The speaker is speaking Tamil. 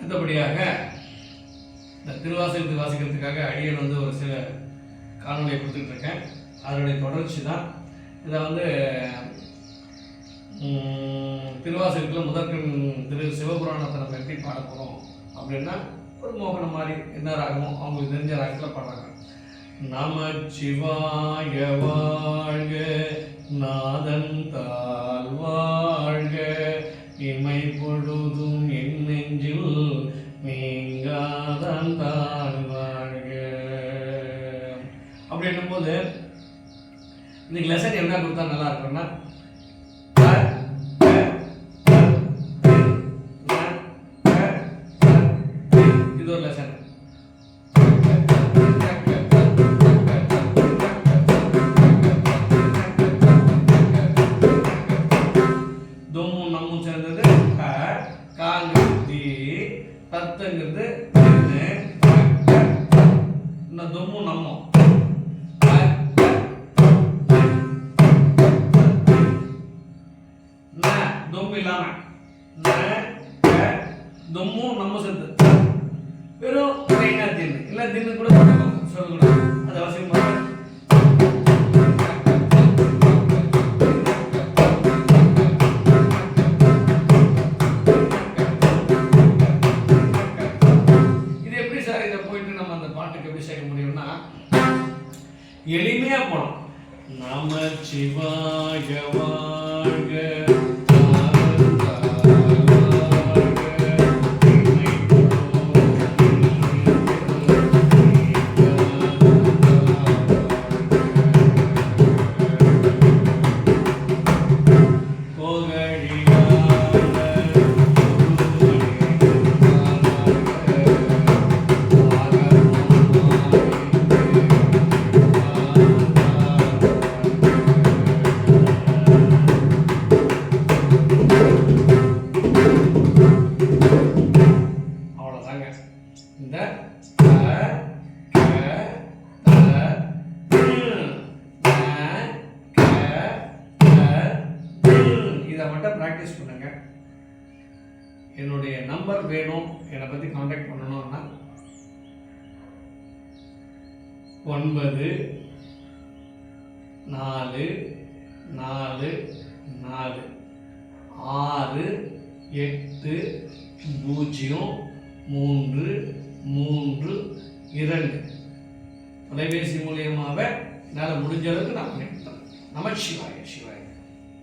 அடுத்தபடியாக இந்த திருவாசகத்தை வாசிக்கிறதுக்காக அடியன் வந்து ஒரு சில காணொலியை கொடுத்துட்டு இருக்கேன். அதனுடைய தொடர்ச்சி தான் இதை திருவாசகத்தில் முதற்கண் திரு சிவபுராணத்தை நம்ம எப்படி பாட போகிறோம் அப்படின்னா ஒரு மோகனம் மாதிரி என்ன ராகமோ அவங்களுக்கு தெரிஞ்ச ராகத்தில் பாடுறாங்க. நமச்சிவாய வாழ்க நாதன் தாழ் வாழ்க இமை பொழுதும் என் நெஞ்சில் நீங்காதான் தாழ் வாழ்க. அப்படி என்னும்போது இன்னைக்கு லெசன் என்ன கொடுத்தா நல்லா இருக்கும்னா இது ஒரு லெசன். தொம்மும் நம்மும் சேர்ந்தது காங்கிறது தத்துங்கிறது தொம்மும் நம்மும் தொம்பு இல்லாம தொம்மும் நம்ம சேர்ந்து வெறும் தின்னு இல்லை தின்னு கூட சொல்லக்கூடாது. அது அவசியம் எளிமையா போனோம். நமச்சிவாய வாழ்க ப்ராக்டிஸ் பண்ணுங்க. என்னுடைய நம்பர் வேணும், என்னை பற்றி கான்டாக்ட் பண்ணணும்னா 94480332 தொலைபேசி மூலியமாக என்னால் முடிஞ்ச அளவுக்கு நான் பண்ணிவிட்டேன். நமச்சிவாய சிவாய.